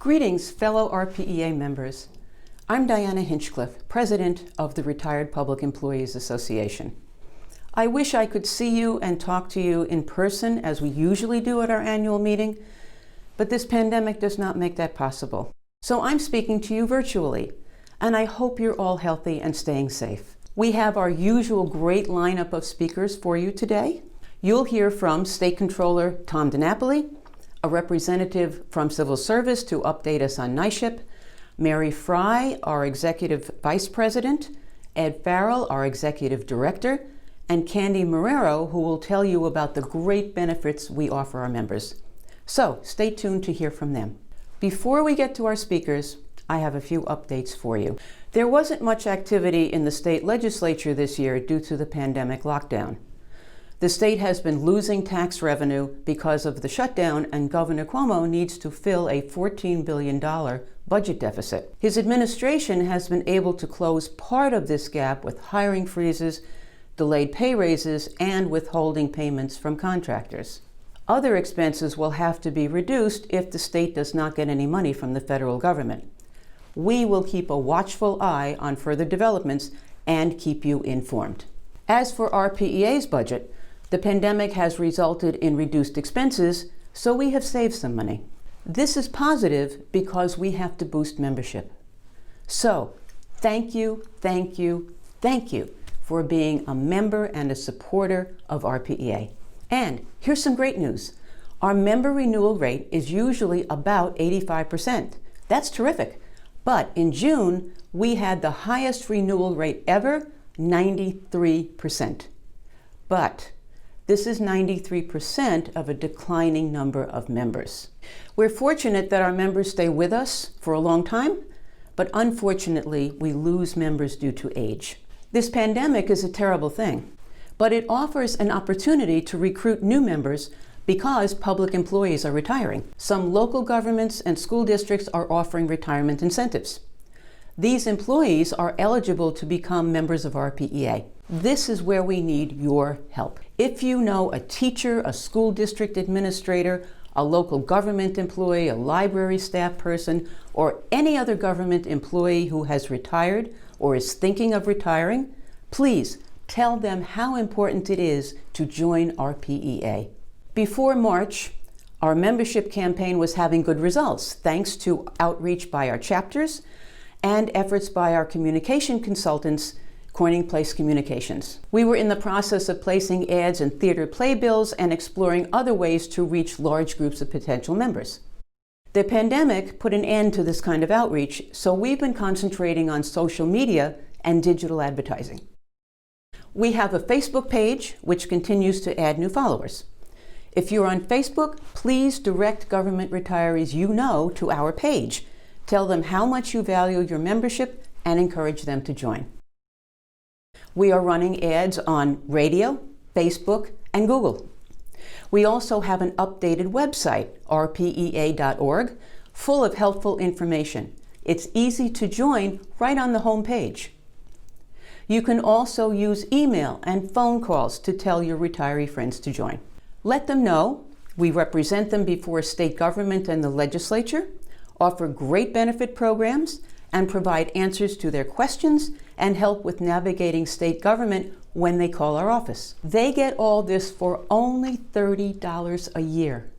Greetings, fellow RPEA members. I'm Diana Hinchcliffe, President of the Retired Public Employees Association. I wish I could see you and talk to you in person as we usually do at our annual meeting, but this pandemic does not make that possible. So I'm speaking to you virtually, and I hope you're all healthy and staying safe. We have our usual great lineup of speakers for you today. You'll hear from State Comptroller Tom DiNapoli, a representative from Civil Service to update us on NYSHIP, Mary Fry, our Executive Vice President, Ed Farrell, our Executive Director, and Candy Marrero, who will tell you about the great benefits we offer our members. So stay tuned to hear from them. Before we get to our speakers, I have a few updates for you. There wasn't much activity in the state legislature this year due to the pandemic lockdown. The state has been losing tax revenue because of the shutdown, and Governor Cuomo needs to fill a $14 billion budget deficit. His administration has been able to close part of this gap with hiring freezes, delayed pay raises, and withholding payments from contractors. Other expenses will have to be reduced if the state does not get any money from the federal government. We will keep a watchful eye on further developments and keep you informed. As for RPEA's budget, the pandemic has resulted in reduced expenses, so we have saved some money. This is positive because we have to boost membership. So, thank you for being a member and a supporter of RPEA. And here's some great news. Our member renewal rate is usually about 85%. That's terrific. But in June, we had the highest renewal rate ever, 93%. But this is 93% of a declining number of members. We're fortunate that our members stay with us for a long time, but unfortunately, we lose members due to age. This pandemic is a terrible thing, but it offers an opportunity to recruit new members because public employees are retiring. Some local governments and school districts are offering retirement incentives. These employees are eligible to become members of RPEA. This is where we need your help. If you know a teacher, a school district administrator, a local government employee, a library staff person, or any other government employee who has retired or is thinking of retiring, please tell them how important it is to join RPEA. Before March, our membership campaign was having good results thanks to outreach by our chapters and efforts by our communication consultants, Corning Place Communications. We were in the process of placing ads in theater playbills and exploring other ways to reach large groups of potential members. The pandemic put an end to this kind of outreach, so we've been concentrating on social media and digital advertising. We have a Facebook page which continues to add new followers. If you're on Facebook, please direct government retirees you know to our page. Tell them how much you value your membership and encourage them to join. We are running ads on radio, Facebook, and Google. We also have an updated website, rpea.org, full of helpful information. It's easy to join right on the home page. You can also use email and phone calls to tell your retiree friends to join. Let them know we represent them before state government and the legislature, offer great benefit programs, and provide answers to their questions and help with navigating state government when they call our office. They get all this for only $30 a year.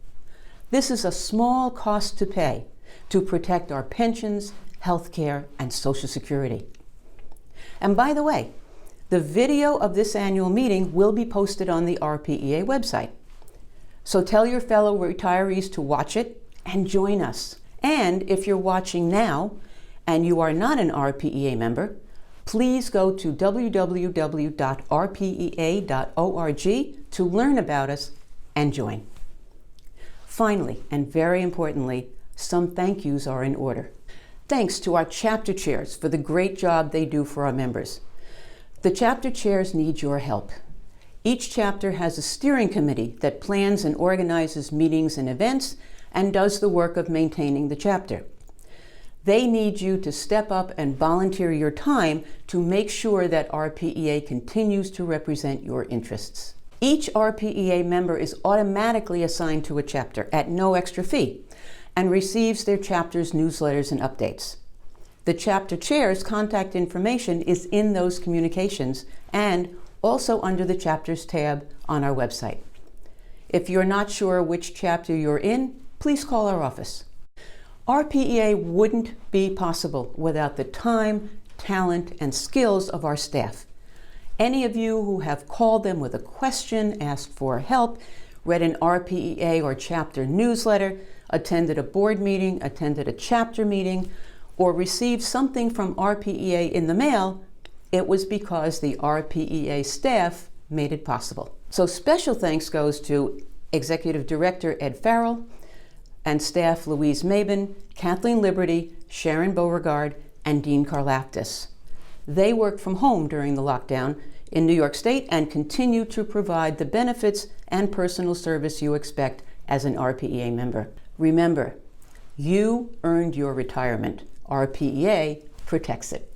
This is a small cost to pay to protect our pensions, health care, and Social Security. And by the way, the video of this annual meeting will be posted on the RPEA website. So tell your fellow retirees to watch it and join us. And if you're watching now and you are not an RPEA member, please go to www.rpea.org to learn about us and join. Finally, and very importantly, some thank yous are in order. Thanks to our chapter chairs for the great job they do for our members. The chapter chairs need your help. Each chapter has a steering committee that plans and organizes meetings and events and does the work of maintaining the chapter. They need you to step up and volunteer your time to make sure that RPEA continues to represent your interests. Each RPEA member is automatically assigned to a chapter at no extra fee, and receives their chapter's newsletters and updates. The chapter chair's contact information is in those communications and also under the chapters tab on our website. If you're not sure which chapter you're in, please call our office. RPEA wouldn't be possible without the time, talent, and skills of our staff. Any of you who have called them with a question, asked for help, read an RPEA or chapter newsletter, attended a board meeting, attended a chapter meeting, or received something from RPEA in the mail, it was because the RPEA staff made it possible. So special thanks goes to Executive Director Ed Farrell and staff Louise Mabin, Kathleen Liberty, Sharon Beauregard, and Dean Karlaftis. They worked from home during the lockdown in New York State and continue to provide the benefits and personal service you expect as an RPEA member. Remember, you earned your retirement. RPEA protects it.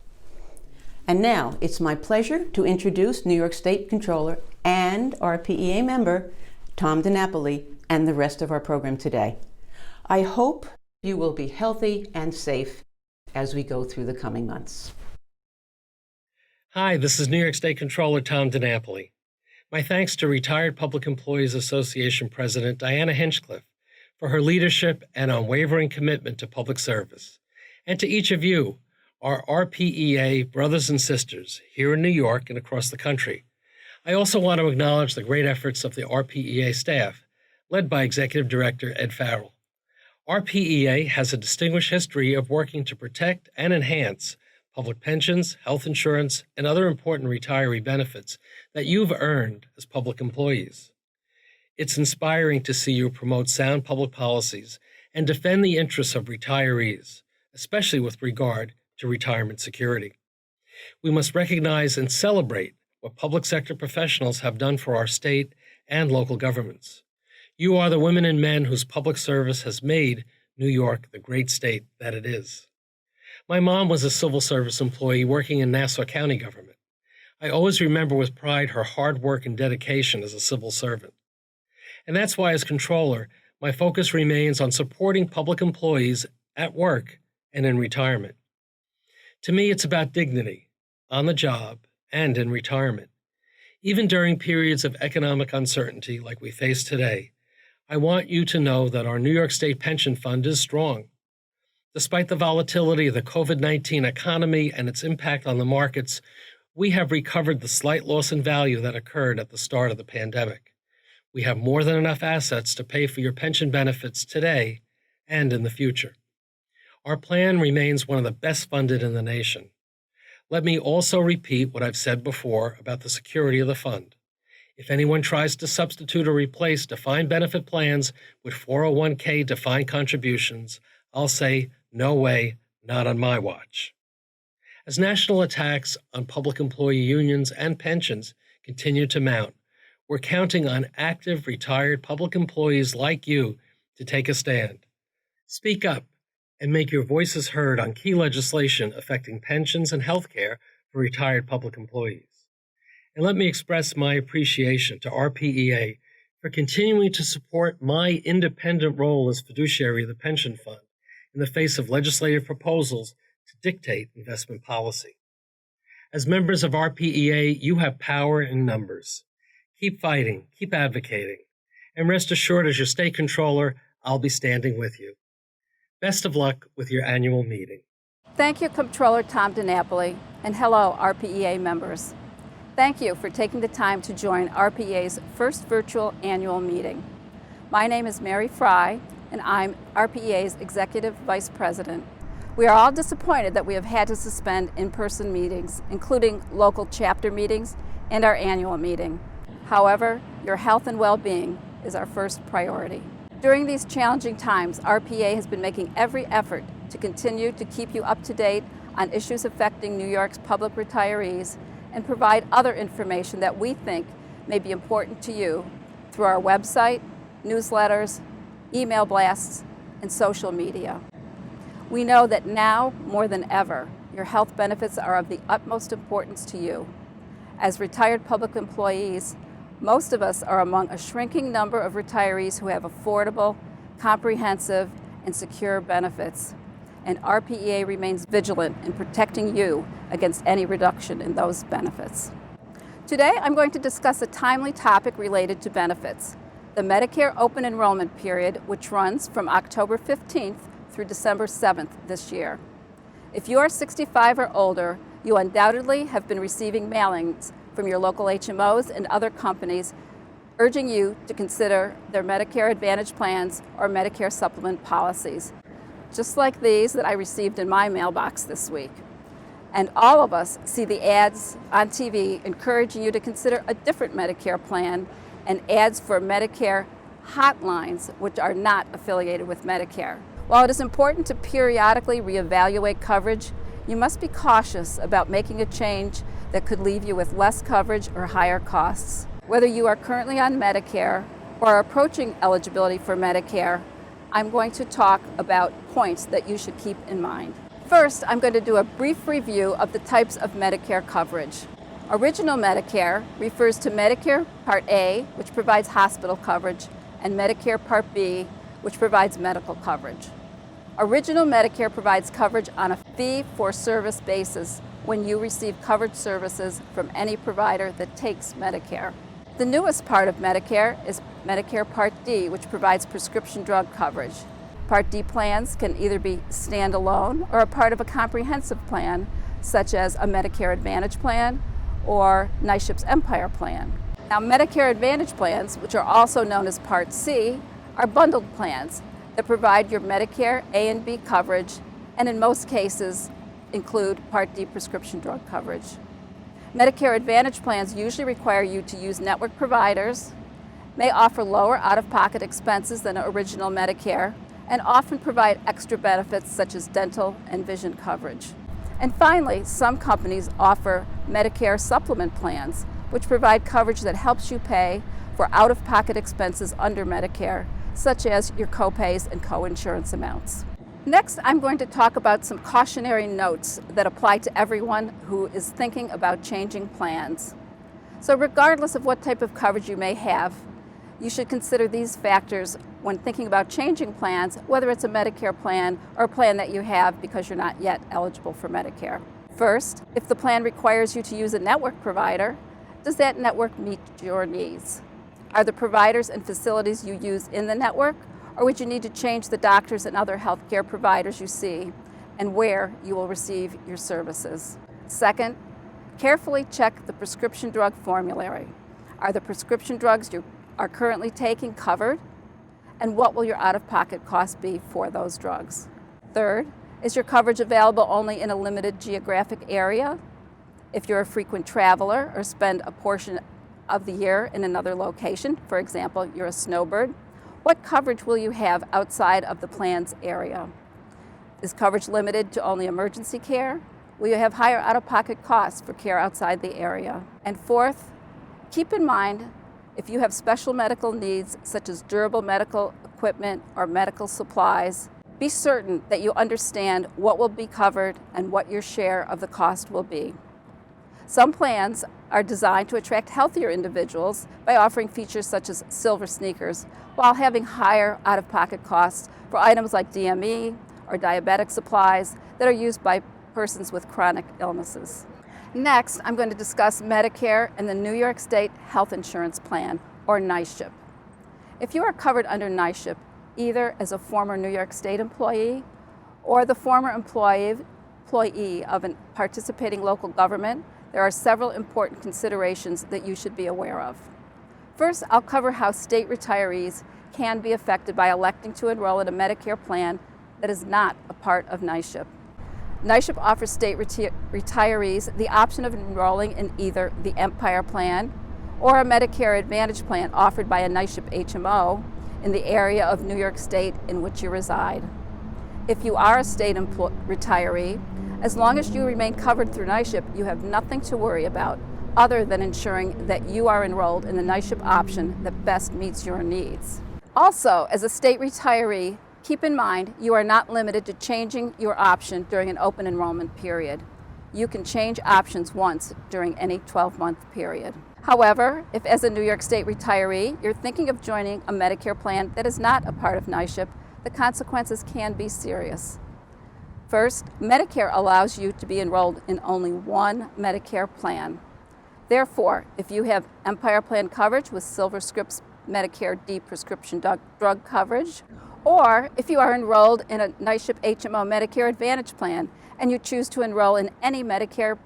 And now it's my pleasure to introduce New York State Comptroller and RPEA member Tom DiNapoli and the rest of our program today. I hope you will be healthy and safe as we go through the coming months. Hi, this is New York State Comptroller Tom DiNapoli. My thanks to Retired Public Employees Association President Diana Hinchcliffe for her leadership and unwavering commitment to public service, and to each of you, our RPEA brothers and sisters here in New York and across the country. I also want to acknowledge the great efforts of the RPEA staff, led by Executive Director Ed Farrell. RPEA has a distinguished history of working to protect and enhance public pensions, health insurance, and other important retiree benefits that you've earned as public employees. It's inspiring to see you promote sound public policies and defend the interests of retirees, especially with regard to retirement security. We must recognize and celebrate what public sector professionals have done for our state and local governments. You are the women and men whose public service has made New York the great state that it is. My mom was a civil service employee working in Nassau County government. I always remember with pride her hard work and dedication as a civil servant. And that's why, as controller, my focus remains on supporting public employees at work and in retirement. To me, it's about dignity, on the job and in retirement. Even during periods of economic uncertainty like we face today, I want you to know that our New York State Pension Fund is strong. Despite the volatility of the COVID-19 economy and its impact on the markets, we have recovered the slight loss in value that occurred at the start of the pandemic. We have more than enough assets to pay for your pension benefits today and in the future. Our plan remains one of the best funded in the nation. Let me also repeat what I've said before about the security of the fund. If anyone tries to substitute or replace defined benefit plans with 401k defined contributions, I'll say, no way, not on my watch. As national attacks on public employee unions and pensions continue to mount, we're counting on active, retired public employees like you to take a stand. Speak up and make your voices heard on key legislation affecting pensions and health care for retired public employees. And let me express my appreciation to RPEA for continuing to support my independent role as fiduciary of the pension fund in the face of legislative proposals to dictate investment policy. As members of RPEA, you have power in numbers. Keep fighting, keep advocating, and rest assured, as your state controller, I'll be standing with you. Best of luck with your annual meeting. Thank you, Comptroller Tom DiNapoli, and hello, RPEA members. Thank you for taking the time to join RPEA's first virtual annual meeting. My name is Mary Fry, and I'm RPEA's Executive Vice President. We are all disappointed that we have had to suspend in-person meetings, including local chapter meetings and our annual meeting. However, your health and well-being is our first priority. During these challenging times, RPEA has been making every effort to continue to keep you up to date on issues affecting New York's public retirees and provide other information that we think may be important to you through our website, newsletters, email blasts, and social media. We know that now, more than ever, your health benefits are of the utmost importance to you. As retired public employees, most of us are among a shrinking number of retirees who have affordable, comprehensive, and secure benefits, and RPEA remains vigilant in protecting you against any reduction in those benefits. Today, I'm going to discuss a timely topic related to benefits, the Medicare open enrollment period, which runs from October 15th through December 7th this year. If you are 65 or older, you undoubtedly have been receiving mailings from your local HMOs and other companies urging you to consider their Medicare Advantage plans or Medicare supplement policies, just like these that I received in my mailbox this week. And all of us see the ads on TV encouraging you to consider a different Medicare plan and ads for Medicare hotlines, which are not affiliated with Medicare. While it is important to periodically reevaluate coverage, you must be cautious about making a change that could leave you with less coverage or higher costs. Whether you are currently on Medicare or are approaching eligibility for Medicare, I'm going to talk about points that you should keep in mind. First, I'm going to do a brief review of the types of Medicare coverage. Original Medicare refers to Medicare Part A, which provides hospital coverage, and Medicare Part B, which provides medical coverage. Original Medicare provides coverage on a fee-for-service basis when you receive covered services from any provider that takes Medicare. The newest part of Medicare is Medicare Part D, which provides prescription drug coverage. Part D plans can either be standalone or a part of a comprehensive plan, such as a Medicare Advantage plan or NYSHIP's Empire plan. Now, Medicare Advantage plans, which are also known as Part C, are bundled plans that provide your Medicare A and B coverage, and in most cases include Part D prescription drug coverage. Medicare Advantage plans usually require you to use network providers, may offer lower out-of-pocket expenses than original Medicare, and often provide extra benefits such as dental and vision coverage. And finally, some companies offer Medicare supplement plans, which provide coverage that helps you pay for out-of-pocket expenses under Medicare, such as your copays and coinsurance amounts. Next, I'm going to talk about some cautionary notes that apply to everyone who is thinking about changing plans. So regardless of what type of coverage you may have, you should consider these factors when thinking about changing plans, whether it's a Medicare plan or a plan that you have because you're not yet eligible for Medicare. First, if the plan requires you to use a network provider, does that network meet your needs? Are the providers and facilities you use in the network, or would you need to change the doctors and other healthcare providers you see and where you will receive your services? Second, carefully check the prescription drug formulary. Are the prescription drugs you are currently taking covered? And what will your out-of-pocket cost be for those drugs? Third, is your coverage available only in a limited geographic area? If you're a frequent traveler or spend a portion of the year in another location, for example, you're a snowbird, what coverage will you have outside of the plan's area? Is coverage limited to only emergency care? Will you have higher out-of-pocket costs for care outside the area? And fourth, keep in mind if you have special medical needs, such as durable medical equipment or medical supplies, be certain that you understand what will be covered and what your share of the cost will be. Some plans are designed to attract healthier individuals by offering features such as silver sneakers, while having higher out-of-pocket costs for items like DME or diabetic supplies that are used by persons with chronic illnesses. Next, I'm going to discuss Medicare and the New York State Health Insurance Plan, or NYSHIP. If you are covered under NYSHIP, either as a former New York State employee or the former employee of a participating local government, there are several important considerations that you should be aware of. First, I'll cover how state retirees can be affected by electing to enroll in a Medicare plan that is not a part of NYSHIP. NYSHIP offers state retirees the option of enrolling in either the Empire plan or a Medicare Advantage plan offered by a NYSHIP HMO in the area of New York State in which you reside. If you are a state retiree, as long as you remain covered through NYSHIP, you have nothing to worry about other than ensuring that you are enrolled in the NYSHIP option that best meets your needs. Also, as a state retiree, keep in mind you are not limited to changing your option during an open enrollment period. You can change options once during any 12-month period. However, if as a New York State retiree, you're thinking of joining a Medicare plan that is not a part of NYSHIP, the consequences can be serious. First, Medicare allows you to be enrolled in only one Medicare plan. Therefore, if you have Empire Plan coverage with Silver Scripts Medicare D prescription drug coverage, or if you are enrolled in a NYSHIP HMO Medicare Advantage plan and you choose to enroll in any Medicare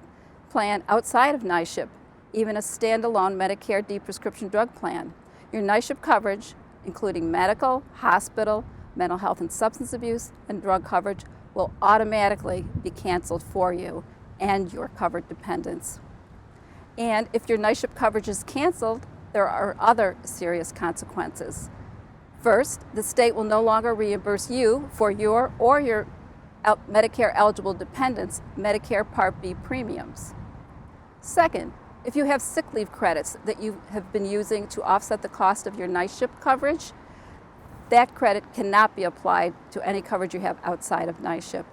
plan outside of NYSHIP, even a standalone Medicare D prescription drug plan, your NYSHIP coverage, including medical, hospital, mental health and substance abuse, and drug coverage, will automatically be canceled for you and your covered dependents. And if your NYSHIP coverage is canceled, there are other serious consequences. First, the state will no longer reimburse you for your or your Medicare eligible dependents' Medicare Part B premiums. Second, if you have sick leave credits that you have been using to offset the cost of your NYSHIP coverage, that credit cannot be applied to any coverage you have outside of NYSHIP.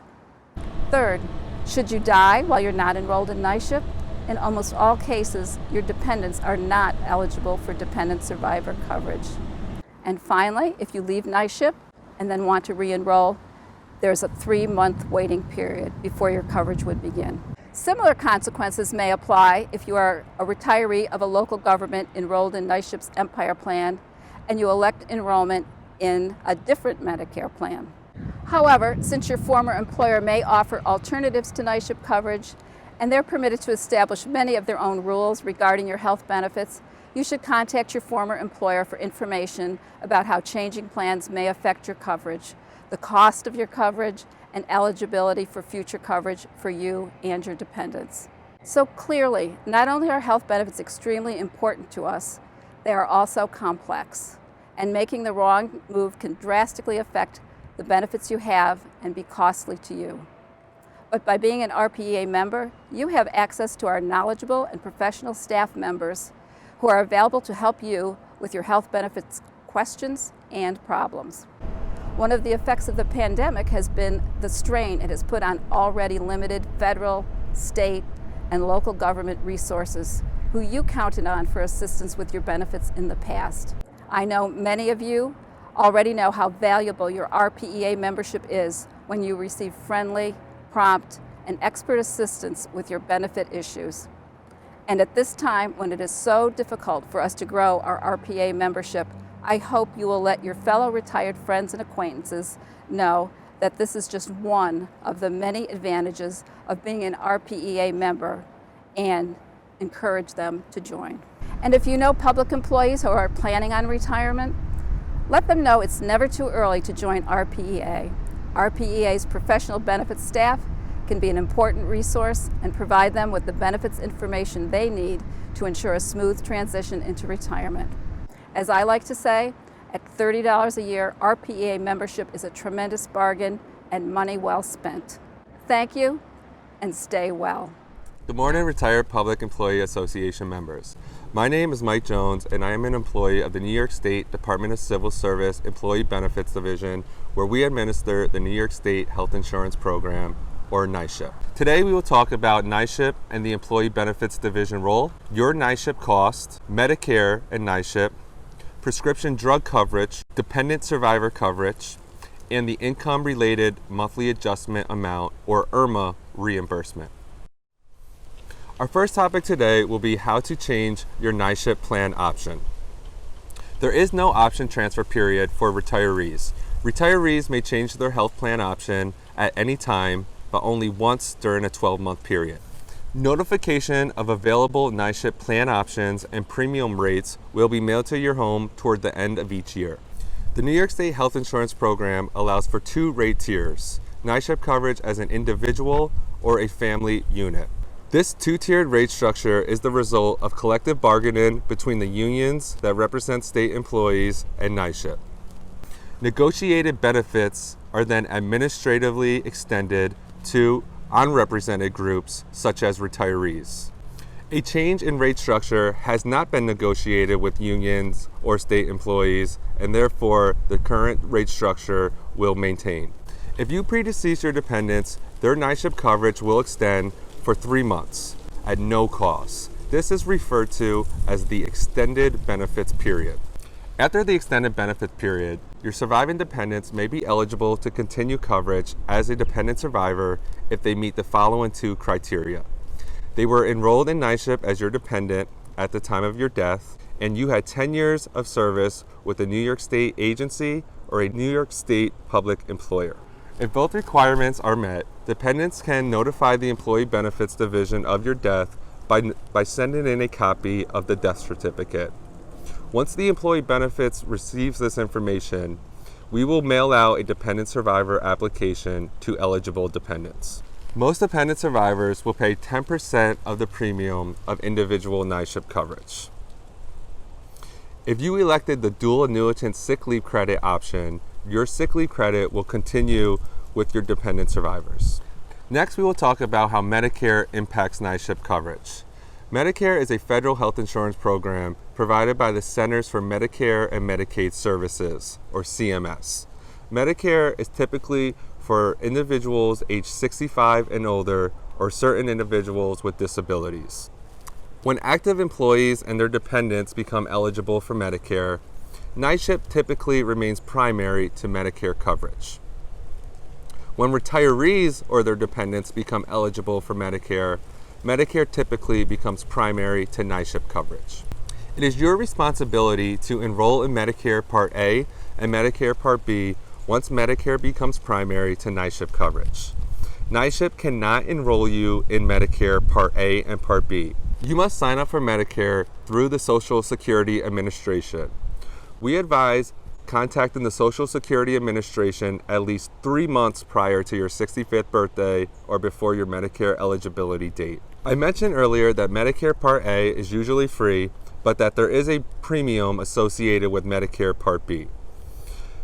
Third, should you die while you're not enrolled in NYSHIP, in almost all cases, your dependents are not eligible for dependent survivor coverage. And finally, if you leave NYSHIP and then want to re-enroll, there's a 3-month waiting period before your coverage would begin. Similar consequences may apply if you are a retiree of a local government enrolled in NYSHIP's Empire Plan and you elect enrollment in a different Medicare plan. However, since your former employer may offer alternatives to NYSHIP coverage, and they're permitted to establish many of their own rules regarding your health benefits, you should contact your former employer for information about how changing plans may affect your coverage, the cost of your coverage, and eligibility for future coverage for you and your dependents. So clearly, not only are health benefits extremely important to us, they are also complex. And making the wrong move can drastically affect the benefits you have and be costly to you. But by being an RPEA member, you have access to our knowledgeable and professional staff members who are available to help you with your health benefits questions and problems. One of the effects of the pandemic has been the strain it has put on already limited federal, state, and local government resources who you counted on for assistance with your benefits in the past. I know many of you already know how valuable your RPEA membership is when you receive friendly, prompt, and expert assistance with your benefit issues. And at this time, when it is so difficult for us to grow our RPEA membership, I hope you will let your fellow retired friends and acquaintances know that this is just one of the many advantages of being an RPEA member and encourage them to join. And if you know public employees who are planning on retirement, let them know it's never too early to join RPEA. RPEA's professional benefits staff can be an important resource and provide them with the benefits information they need to ensure a smooth transition into retirement. As I like to say, at $30 a year, RPEA membership is a tremendous bargain and money well spent. Thank you, and stay well. Good morning, retired Public Employee Association members. My name is Mike Jones, and I am an employee of the New York State Department of Civil Service Employee Benefits Division, where we administer the New York State Health Insurance Program, or NYSHIP. Today we will talk about NYSHIP and the Employee Benefits Division role, your NYSHIP cost, Medicare and NYSHIP, prescription drug coverage, dependent survivor coverage, and the income-related monthly adjustment amount, or IRMA, reimbursement. Our first topic today will be how to change your NYSHIP plan option. There is no option transfer period for retirees. Retirees may change their health plan option at any time, but only once during a 12-month period. Notification of available NYSHIP plan options and premium rates will be mailed to your home toward the end of each year. The New York State Health Insurance Program allows for 2 rate tiers, NYSHIP coverage as an individual or a family unit. This 2-tiered rate structure is the result of collective bargaining between the unions that represent state employees and NYSHIP. Negotiated benefits are then administratively extended to unrepresented groups such as retirees. A change in rate structure has not been negotiated with unions or state employees, and therefore the current rate structure will maintain. If you predecease your dependents, their NYSHIP coverage will extend for 3 months at no cost. This is referred to as the extended benefits period. After the extended benefit period, your surviving dependents may be eligible to continue coverage as a dependent survivor if they meet the following 2 criteria. They were enrolled in NYSHIP as your dependent at the time of your death, and you had 10 years of service with a New York State agency or a New York State public employer. If both requirements are met, dependents can notify the Employee Benefits Division of your death by sending in a copy of the death certificate. Once the Employee Benefits receives this information, we will mail out a dependent survivor application to eligible dependents. Most dependent survivors will pay 10% of the premium of individual NYSHIP coverage. If you elected the dual annuitant sick leave credit option, your sick leave credit will continue with your dependent survivors. Next, we will talk about how Medicare impacts NYSHIP coverage. Medicare is a federal health insurance program provided by the Centers for Medicare and Medicaid Services, or CMS. Medicare is typically for individuals aged 65 and older or certain individuals with disabilities. When active employees and their dependents become eligible for Medicare, NYSHIP typically remains primary to Medicare coverage. When retirees or their dependents become eligible for Medicare, Medicare typically becomes primary to NYSHIP coverage. It is your responsibility to enroll in Medicare Part A and Medicare Part B once Medicare becomes primary to NYSHIP coverage. NYSHIP cannot enroll you in Medicare Part A and Part B. You must sign up for Medicare through the Social Security Administration. We advise contacting the Social Security Administration at least 3 months prior to your 65th birthday or before your Medicare eligibility date. I mentioned earlier that Medicare Part A is usually free, but that there is a premium associated with Medicare Part B.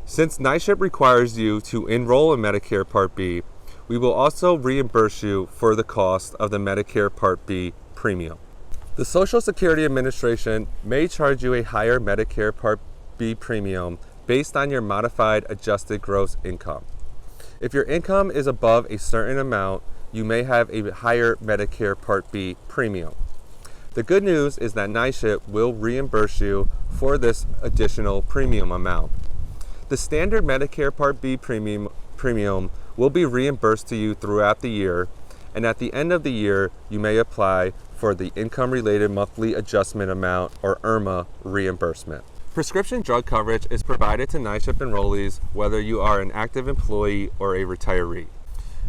Since NYSHIP requires you to enroll in Medicare Part B, we will also reimburse you for the cost of the Medicare Part B premium. The Social Security Administration may charge you a higher Medicare Part B premium based on your modified adjusted gross income. If your income is above a certain amount, you may have a higher Medicare Part B premium. The good news is that NYSHIP will reimburse you for this additional premium amount. The standard Medicare Part B premium will be reimbursed to you throughout the year, and at the end of the year, you may apply for the Income-Related Monthly Adjustment Amount, or IRMA, reimbursement. Prescription drug coverage is provided to NYSHIP enrollees whether you are an active employee or a retiree.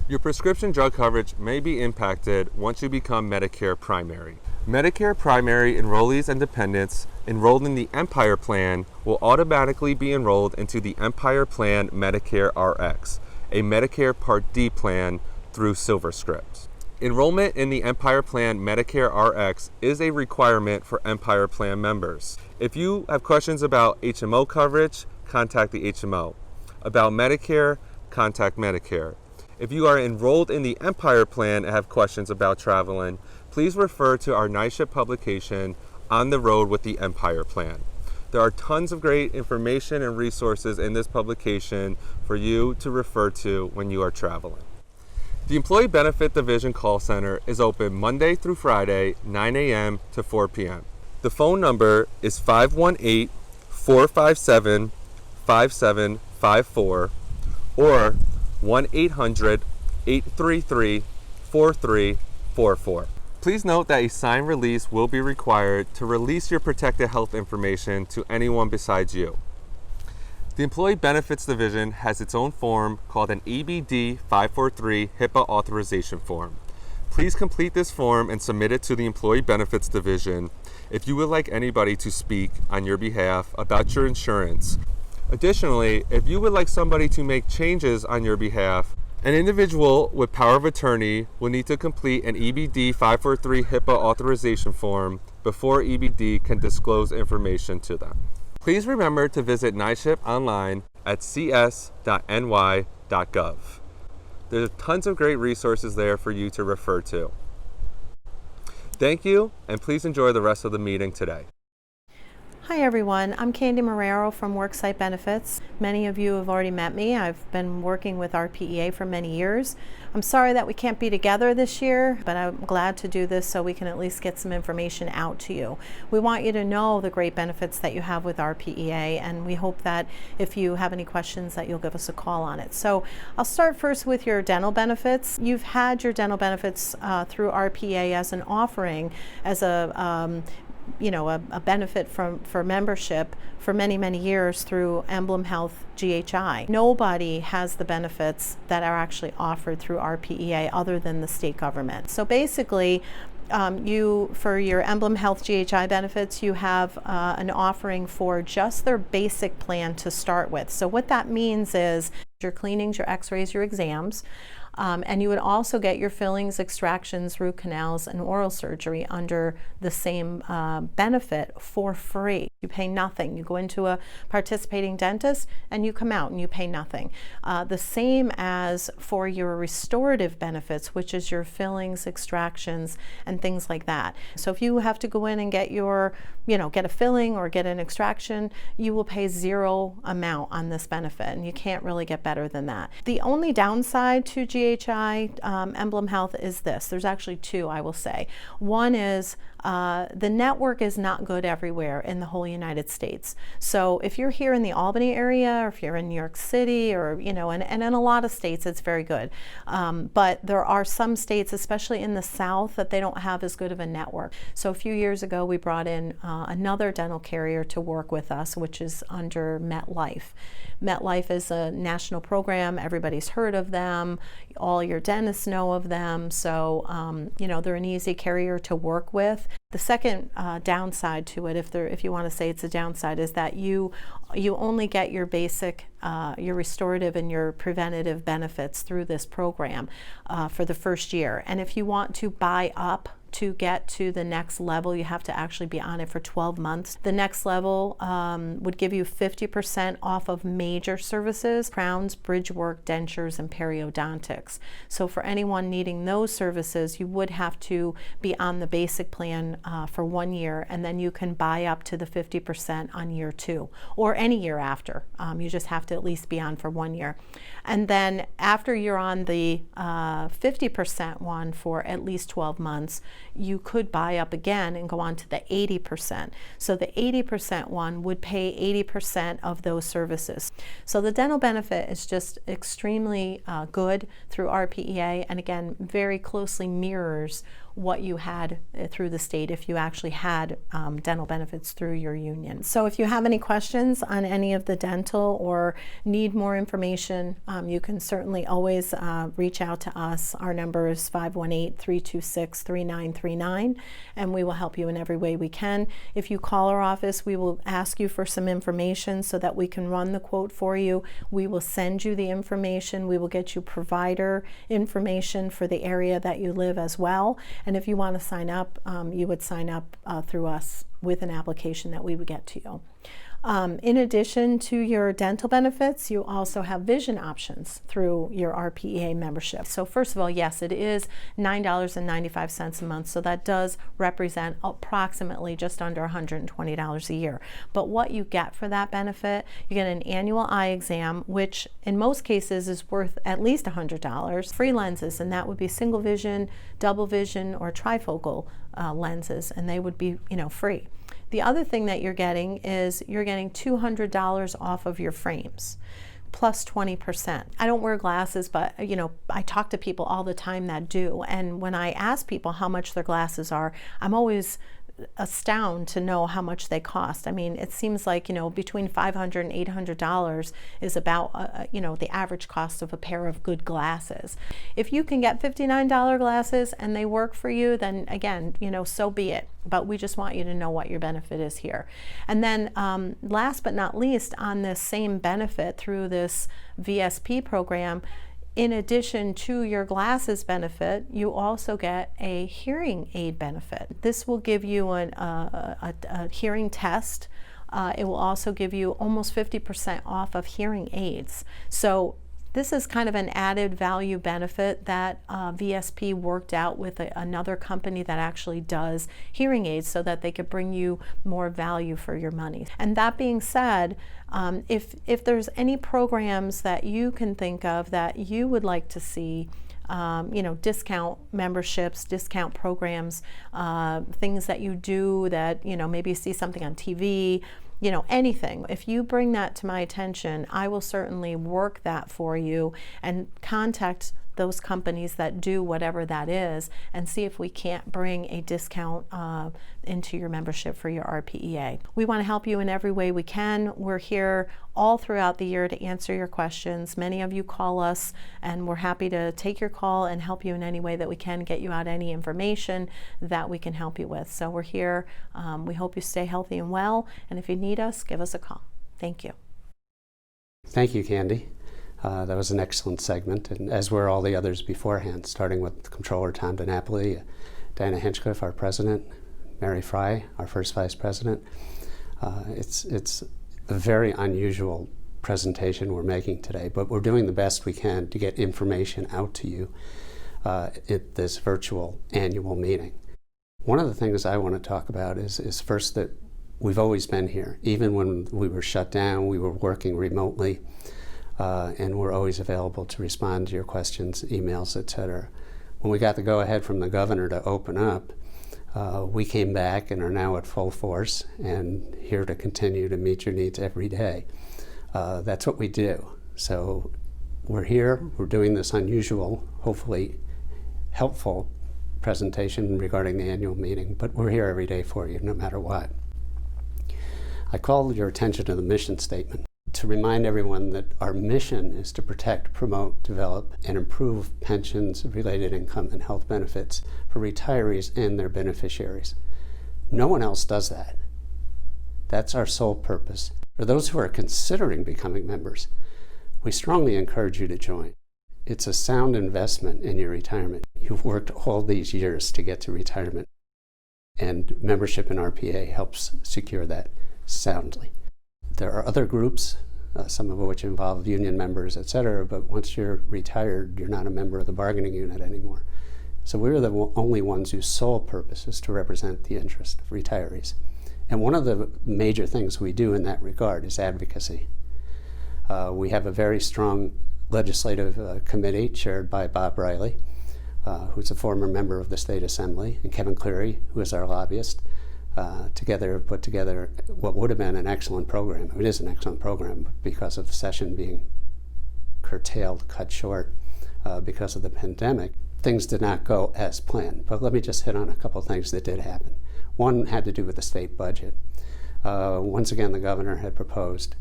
Your prescription drug coverage may be impacted once you become Medicare primary. Medicare primary enrollees and dependents enrolled in the Empire Plan will automatically be enrolled into the Empire Plan Medicare RX, a Medicare Part D plan through SilverScript. Enrollment in the Empire Plan Medicare RX is a requirement for Empire Plan members. If you have questions about HMO coverage, contact the HMO. About Medicare, contact Medicare. If you are enrolled in the Empire Plan and have questions about traveling, please refer to our NYSHIP publication, On the Road with the Empire Plan. There are tons of great information and resources in this publication for you to refer to when you are traveling. The Employee Benefit Division call center is open Monday through Friday, 9 a.m. to 4 p.m. The phone number is 518-457-5754 or 1-800-833-4344. Please note that a signed release will be required to release your protected health information to anyone besides you. The Employee Benefits Division has its own form called an EBD 543 HIPAA authorization form. Please complete this form and submit it to the Employee Benefits Division if you would like anybody to speak on your behalf about your insurance. Additionally, if you would like somebody to make changes on your behalf, an individual with power of attorney will need to complete an EBD 543 HIPAA authorization form before EBD can disclose information to them. Please remember to visit NYSHIP online at cs.ny.gov. There's tons of great resources there for you to refer to. Thank you, and please enjoy the rest of the meeting today. Hi everyone, I'm Candy Marrero from Worksite Benefits. Many of you have already met me. I've been working with RPEA for many years. I'm sorry that we can't be together this year, but I'm glad to do this so we can at least get some information out to you. We want you to know the great benefits that you have with RPEA, and we hope that if you have any questions that you'll give us a call on it. So I'll start first with your dental benefits. You've had your dental benefits through RPEA as an offering, as a benefit for membership for many, many years through Emblem Health GHI. Nobody has the benefits that are actually offered through RPEA other than the state government. So basically, for your Emblem Health GHI benefits, you have an offering for just their basic plan to start with. So what that means is your cleanings, your x-rays, your exams, and you would also get your fillings, extractions, root canals, and oral surgery under the same benefit for free. You pay nothing. You go into a participating dentist and you come out and you pay nothing. The same as for your restorative benefits, which is your fillings, extractions, and things like that. So if you have to go in and get get a filling or get an extraction, you will pay zero amount on this benefit, and you can't really get better than that. The only downside to GHI Emblem Health is this. There's actually two, I will say. One is the network is not good everywhere in the whole United States. So if you're here in the Albany area, or if you're in New York City, or and in a lot of states it's very good. But there are some states, especially in the South, that they don't have as good of a network. So a few years ago we brought in another dental carrier to work with us, which is under MetLife. MetLife is a national program. Everybody's heard of them. All your dentists know of them. So, they're an easy carrier to work with. The second downside to it, if you want to say it's a downside, is that you only get your basic, your restorative and your preventative benefits through this program for the first year. And if you want to buy up to get to the next level, you have to actually be on it for 12 months. The next level would give you 50% off of major services: crowns, bridge work, dentures, and periodontics. So for anyone needing those services, you would have to be on the basic plan for 1 year, and then you can buy up to the 50% on year 2 or any year after. You just have to at least be on for 1 year. And then after you're on the 50% one for at least 12 months, you could buy up again and go on to the 80%. So the 80% one would pay 80% of those services. So the dental benefit is just extremely good through RPEA, and again, very closely mirrors what you had through the state if you actually had dental benefits through your union. So if you have any questions on any of the dental or need more information, you can certainly always reach out to us. Our number is 518-326-3939, and we will help you in every way we can. If you call our office, we will ask you for some information so that we can run the quote for you. We will send you the information. We will get you provider information for the area that you live as well. And if you want to sign up, you would sign up through us with an application that we would get to you. In addition to your dental benefits, you also have vision options through your RPEA membership. So first of all, yes, it is $9.95 a month, so that does represent approximately just under $120 a year. But what you get for that benefit, you get an annual eye exam, which in most cases is worth at least $100, free lenses, and that would be single vision, double vision, or trifocal lenses, and they would be free. The other thing that you're getting is you're getting $200 off of your frames, plus 20%. I don't wear glasses, but I talk to people all the time that do, and when I ask people how much their glasses are, I'm always astounded to know how much they cost. I mean, it seems like between $500 and $800 is about the average cost of a pair of good glasses. If you can get $59 glasses and they work for you, then again, so be it. But we just want you to know what your benefit is here. And then last but not least, on this same benefit through this VSP program, in addition to your glasses benefit, you also get a hearing aid benefit. This will give you a hearing test. It will also give you almost 50% off of hearing aids. So This is kind of an added value benefit that VSP worked out with another company that actually does hearing aids so that they could bring you more value for your money. And that being said, if there's any programs that you can think of that you would like to see, discount memberships, discount programs, things that you do that, maybe you see something on TV, anything. If you bring that to my attention, I will certainly work that for you and contact those companies that do whatever that is and see if we can't bring a discount into your membership for your RPEA. We want to help you in every way we can. We're here all throughout the year to answer your questions. Many of you call us, and we're happy to take your call and help you in any way that we can, get you out any information that we can help you with. So we're here. We hope you stay healthy and well, and if you need us, give us a call. Thank you. Thank you, Candy. That was an excellent segment, and as were all the others beforehand, starting with Comptroller Tom DiNapoli, Diana Hinchcliffe, our president, Mary Fry, our first vice president. It's a very unusual presentation we're making today, but we're doing the best we can to get information out to you at this virtual annual meeting. One of the things I want to talk about is first that we've always been here. Even when we were shut down, we were working remotely. And we're always available to respond to your questions, emails, etc. When we got the go-ahead from the governor to open up, we came back and are now at full force and here to continue to meet your needs every day. That's what we do. So we're here, we're doing this unusual, hopefully helpful presentation regarding the annual meeting, but we're here every day for you, no matter what. I call your attention to the mission statement to remind everyone that our mission is to protect, promote, develop, and improve pensions-related income and health benefits for retirees and their beneficiaries. No one else does that. That's our sole purpose. For those who are considering becoming members, we strongly encourage you to join. It's a sound investment in your retirement. You've worked all these years to get to retirement, and membership in RPEA helps secure that soundly. There are other groups, some of which involve union members, etc., but once you're retired, you're not a member of the bargaining unit anymore. So we're the only ones whose sole purpose is to represent the interest of retirees. And one of the major things we do in that regard is advocacy. We have a very strong legislative committee chaired by Bob Riley, who's a former member of the State Assembly, and Kevin Cleary, who is our lobbyist. Together put together what would have been an excellent program. It is an excellent program, but because of the session being curtailed, cut short because of the pandemic, things did not go as planned. But let me just hit on a couple of things that did happen. One had to do with the state budget. Once again, the governor had proposed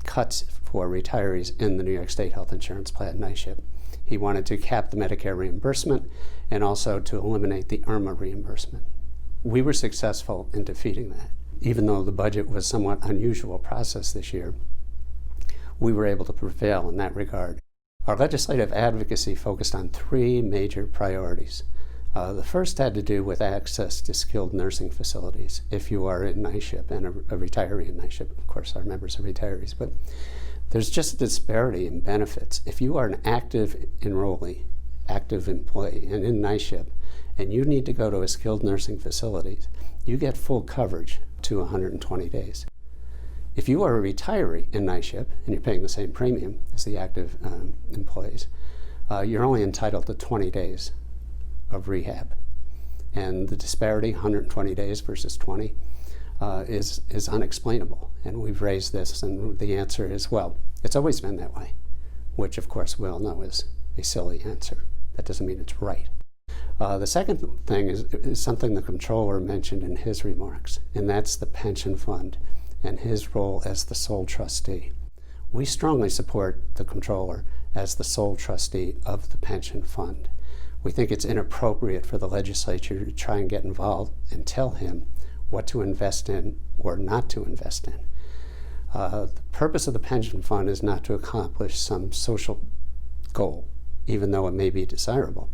cuts for retirees in the New York State Health Insurance Plan, NYSHIP. He wanted to cap the Medicare reimbursement and also to eliminate the IRMA reimbursement. We were successful in defeating that. Even though the budget was somewhat unusual process this year, we were able to prevail in that regard. Our legislative advocacy focused on three major priorities. The first had to do with access to skilled nursing facilities. If you are in NYSHIP and a retiree in NYSHIP, of course our members are retirees, but there's just a disparity in benefits. If you are an active enrollee, active employee, and in NYSHIP, and you need to go to a skilled nursing facility, you get full coverage to 120 days. If you are a retiree in NYSHIP and you're paying the same premium as the active employees, you're only entitled to 20 days of rehab. And the disparity, 120 days versus 20, is unexplainable. And we've raised this, and the answer is, well, it's always been that way, which of course we all know is a silly answer. That doesn't mean it's right. The second thing is something the Comptroller mentioned in his remarks, and that's the pension fund and his role as the sole trustee. We strongly support the Comptroller as the sole trustee of the pension fund. We think it's inappropriate for the legislature to try and get involved and tell him what to invest in or not to invest in. The purpose of the pension fund is not to accomplish some social goal, even though it may be desirable.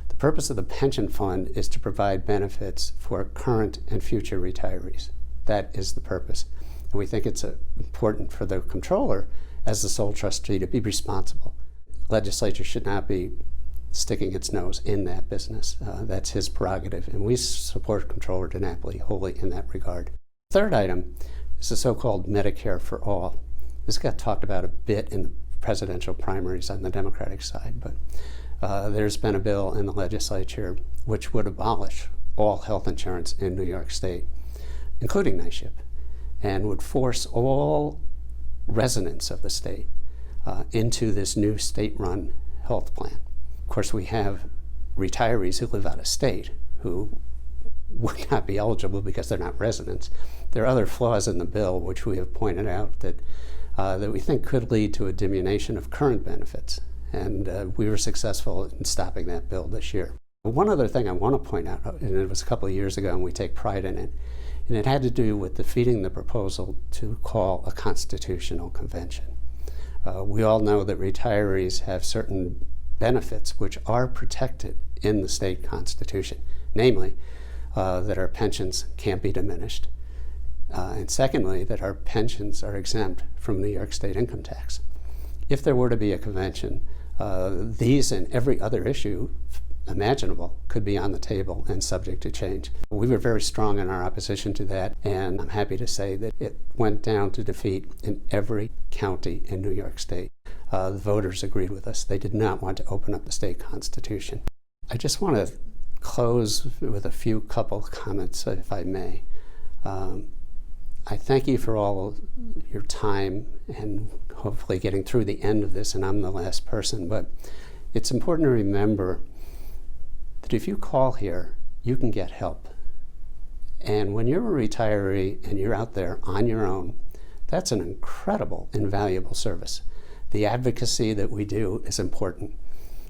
The purpose of the pension fund is to provide benefits for current and future retirees. That is the purpose. And we think it's important for the Comptroller as the sole trustee to be responsible. Legislature should not be sticking its nose in that business. That's his prerogative, and we support Comptroller DiNapoli wholly in that regard. Third item is the so-called Medicare for All. This got talked about a bit in the presidential primaries on the Democratic side, but there's been a bill in the legislature which would abolish all health insurance in New York State, including NYSHIP, and would force all residents of the state into this new state-run health plan. Of course, we have retirees who live out of state who would not be eligible because they're not residents. There are other flaws in the bill which we have pointed out that we think could lead to a diminution of current benefits, and we were successful in stopping that bill this year. One other thing I want to point out, and it was a couple of years ago and we take pride in it, and it had to do with defeating the proposal to call a constitutional convention. We all know that retirees have certain benefits which are protected in the state constitution, namely that our pensions can't be diminished, and secondly, that our pensions are exempt from New York State income tax. If there were to be a convention, these and every other issue imaginable could be on the table and subject to change. We were very strong in our opposition to that, and I'm happy to say that it went down to defeat in every county in New York State. The voters agreed with us. They did not want to open up the state constitution. I just want to close with a couple comments, if I may. I thank you for all of your time and hopefully getting through the end of this, and I'm the last person, but it's important to remember that if you call here, you can get help. And when you're a retiree and you're out there on your own, that's an incredible and valuable service. The advocacy that we do is important.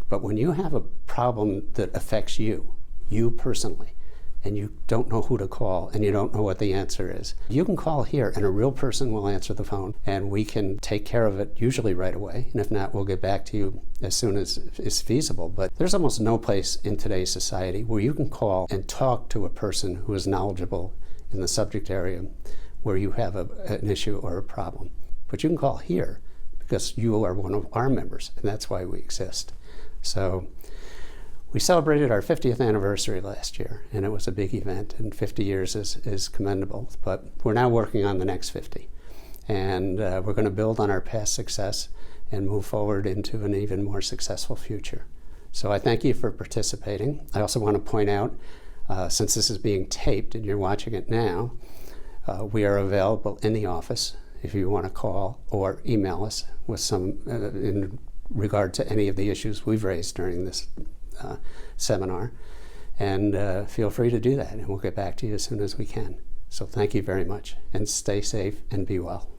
But when you have a problem that affects you personally, and you don't know who to call and you don't know what the answer is, you can call here and a real person will answer the phone and we can take care of it usually right away. And if not, we'll get back to you as soon as is feasible. But there's almost no place in today's society where you can call and talk to a person who is knowledgeable in the subject area where you have an issue or a problem. But you can call here because you are one of our members, and that's why we exist. So we celebrated our 50th anniversary last year, and it was a big event, and 50 years is commendable. But we're now working on the next 50, and we're going to build on our past success and move forward into an even more successful future. So I thank you for participating. I also want to point out, since this is being taped and you're watching it now, we are available in the office if you want to call or email us with some in regard to any of the issues we've raised during this seminar, and feel free to do that, and we'll get back to you as soon as we can. So thank you very much, and stay safe and be well.